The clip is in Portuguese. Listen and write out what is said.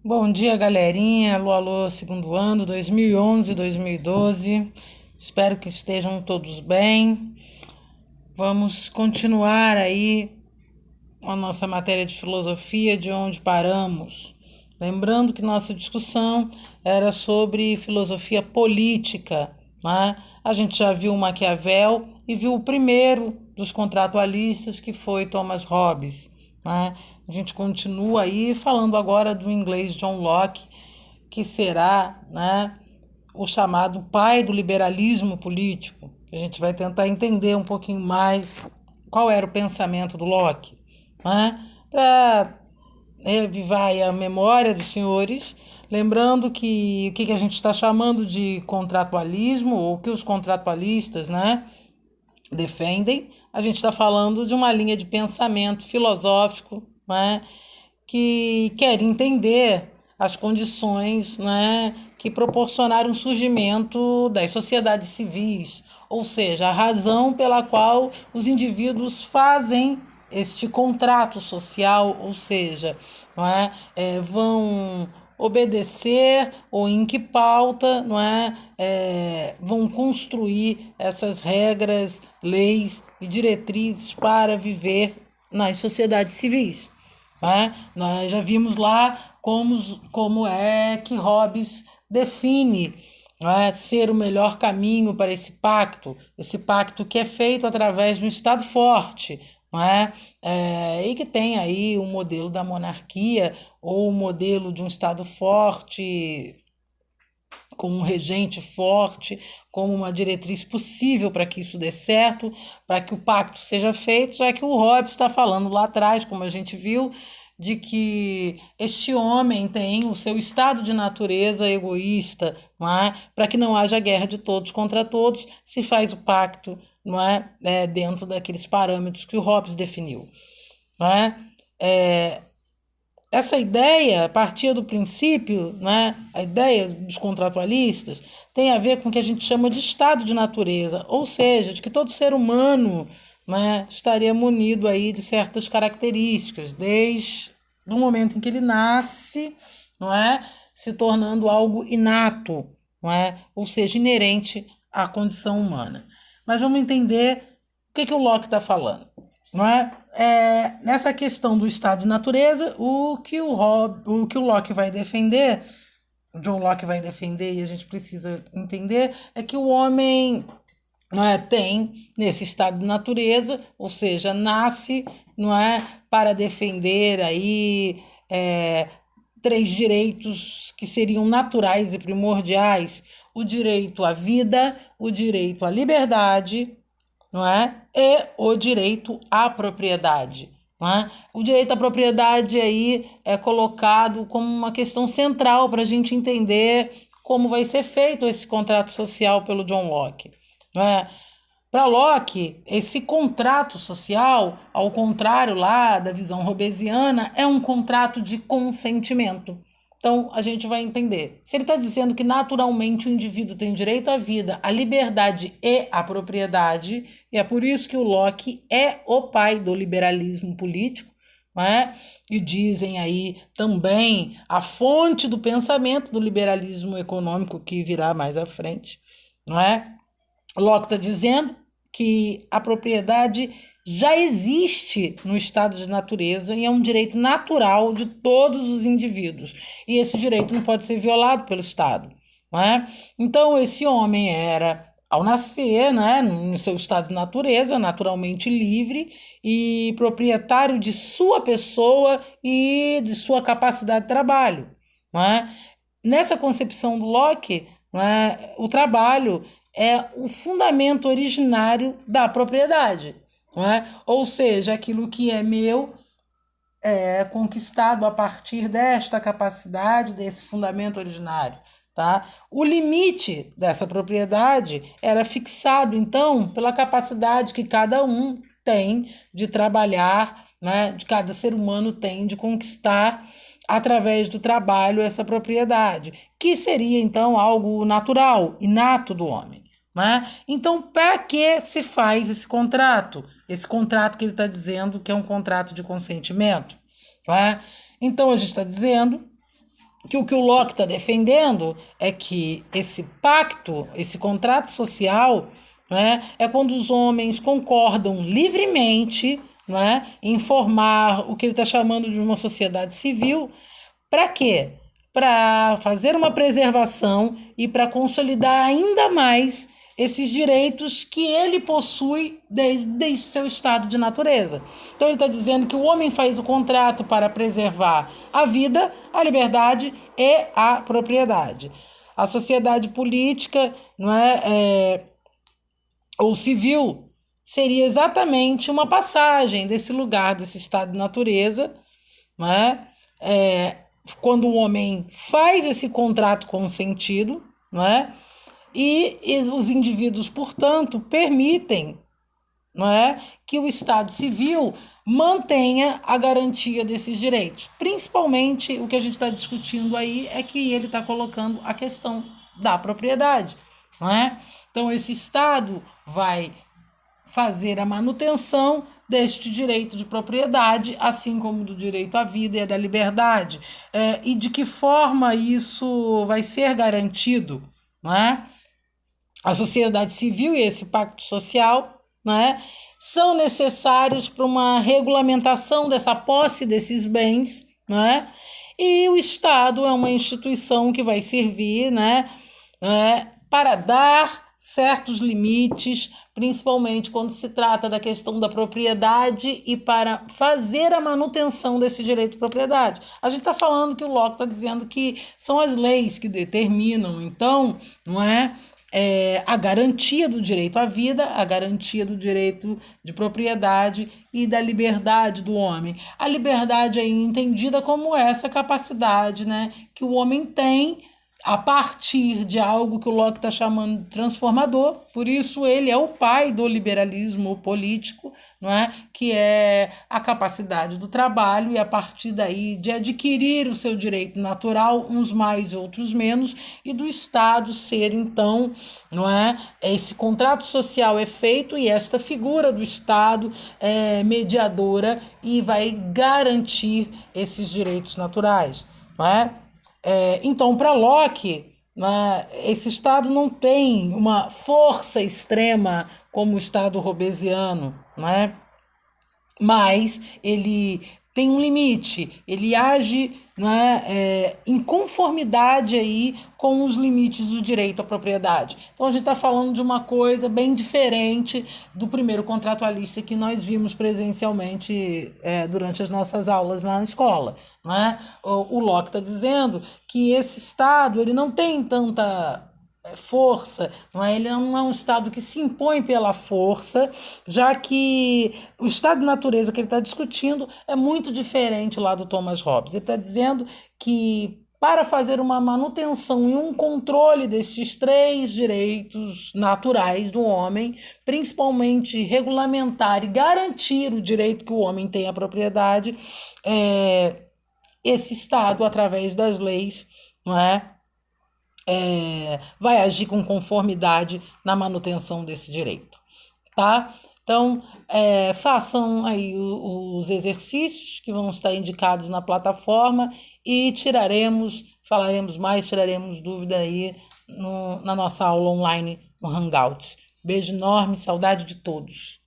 Bom dia, galerinha. Alô, alô, segundo ano, 2011, 2012. Espero que estejam todos bem. Vamos continuar aí a nossa matéria de filosofia de onde paramos. Lembrando que nossa discussão era sobre filosofia política, né? A gente já viu Maquiavel e viu o primeiro dos contratualistas, que foi Thomas Hobbes, né? A gente continua aí falando agora do inglês John Locke, que será, né, o chamado pai do liberalismo político. A gente vai tentar entender um pouquinho mais qual era o pensamento do Locke, né? Para revivar aí a memória dos senhores, lembrando que o que a gente está chamando de contratualismo, ou que os contratualistas, né, defendem, a gente está falando de uma linha de pensamento filosófico, né, que quer entender as condições, né, que proporcionaram o surgimento das sociedades civis, ou seja, a razão pela qual os indivíduos fazem este contrato social, ou seja, não é, vão obedecer ou em que pauta, não vão construir essas regras, leis e diretrizes para viver nas sociedades civis. Né? Nós já vimos lá como é que Hobbes define, né, ser o melhor caminho para esse pacto que é feito através de um Estado forte, não é? E que tem aí o modelo da monarquia ou o modelo de um Estado forte com um regente forte, como uma diretriz possível para que isso dê certo, para que o pacto seja feito, já que o Hobbes está falando lá atrás, como a gente viu, de que este homem tem o seu estado de natureza egoísta, não é? Para que não haja guerra de todos contra todos, se faz o pacto, não é? Dentro daqueles parâmetros que o Hobbes definiu. Não é? Essa ideia partia do princípio, né, a ideia dos contratualistas, tem a ver com o que a gente chama de estado de natureza, ou seja, de que todo ser humano, né, estaria munido aí de certas características, desde o momento em que ele nasce, não é, se tornando algo inato, não é, ou seja, inerente à condição humana. Mas vamos entender o que o Locke está falando. Não é? Nessa questão do estado de natureza, o que o Locke vai defender, o John Locke vai defender, e a gente precisa entender, é que o homem, não é, tem nesse estado de natureza, ou seja, nasce, não é, para defender aí três direitos que seriam naturais e primordiais: o direito à vida, o direito à liberdade, não é? E o direito à propriedade. Não é? O direito à propriedade aí é colocado como uma questão central para a gente entender como vai ser feito esse contrato social pelo John Locke. Não é? Para Locke, esse contrato social, ao contrário lá da visão hobbesiana, é um contrato de consentimento. Então, a gente vai entender. Se ele está dizendo que naturalmente o indivíduo tem direito à vida, à liberdade e à propriedade, e é por isso que o Locke é o pai do liberalismo político, não é? E dizem aí também a fonte do pensamento do liberalismo econômico que virá mais à frente, não é? Locke está dizendo que a propriedade já existe no estado de natureza e é um direito natural de todos os indivíduos. E esse direito não pode ser violado pelo Estado. Não é? Então, esse homem era, ao nascer, né, no seu estado de natureza, naturalmente livre e proprietário de sua pessoa e de sua capacidade de trabalho. Não é? Nessa concepção do Locke, não é, o trabalho é o fundamento originário da propriedade. Não é? Ou seja, aquilo que é meu é conquistado a partir desta capacidade, desse fundamento originário. Tá? O limite dessa propriedade era fixado, então, pela capacidade que cada um tem de trabalhar, né? De cada ser humano tem de conquistar através do trabalho essa propriedade, que seria então algo natural, inato do homem. Né? Então, para que se faz esse contrato? Esse contrato que ele está dizendo que é um contrato de consentimento. Né? Então, a gente está dizendo que o Locke está defendendo é que esse pacto, esse contrato social, né, é quando os homens concordam livremente, né, em formar o que ele está chamando de uma sociedade civil. Para quê? Para fazer uma preservação e para consolidar ainda mais esses direitos que ele possui desde seu estado de natureza. Então ele está dizendo que o homem faz o contrato para preservar a vida, a liberdade e a propriedade. A sociedade política, não ou civil, seria exatamente uma passagem desse lugar, desse estado de natureza, não é? Quando o homem faz esse contrato consentido, não é? E os indivíduos, portanto, permitem, não é, que o Estado civil mantenha a garantia desses direitos. Principalmente o que a gente está discutindo aí é que ele está colocando a questão da propriedade, não é? Então esse Estado vai fazer a manutenção deste direito de propriedade, assim como do direito à vida e da liberdade. E de que forma isso vai ser garantido, não é? A sociedade civil e esse pacto social, né, são necessários para uma regulamentação dessa posse desses bens, né? E o Estado é uma instituição que vai servir, para dar certos limites, principalmente quando se trata da questão da propriedade e para fazer a manutenção desse direito de propriedade. A gente está falando que o Locke está dizendo que são as leis que determinam, então, não é? A garantia do direito à vida, a garantia do direito de propriedade e da liberdade do homem. A liberdade é entendida como essa capacidade, né, que o homem tem a partir de algo que o Locke está chamando de transformador. Por isso ele é o pai do liberalismo político, não é? Que é a capacidade do trabalho e a partir daí de adquirir o seu direito natural, uns mais, outros menos, e do Estado ser então, não é? Esse contrato social é feito e esta figura do Estado é mediadora e vai garantir esses direitos naturais, não é? Então, para Locke, esse Estado não tem uma força extrema como o Estado robesiano, não é? Mas ele tem um limite, ele age, em conformidade aí com os limites do direito à propriedade. Então a gente está falando de uma coisa bem diferente do primeiro contratualista que nós vimos presencialmente durante as nossas aulas lá na escola. O Locke está dizendo que esse Estado ele não tem tanta força, não é? Ele não é um Estado que se impõe pela força, já que o estado de natureza que ele está discutindo é muito diferente lá do Thomas Hobbes. Ele está dizendo que para fazer uma manutenção e um controle desses três direitos naturais do homem, principalmente regulamentar e garantir o direito que o homem tem à propriedade, esse Estado, através das leis, não é? Vai agir com conformidade na manutenção desse direito, tá? Então, façam aí os exercícios que vão estar indicados na plataforma e falaremos mais, tiraremos dúvida aí na nossa aula online no Hangouts. Beijo enorme, saudade de todos.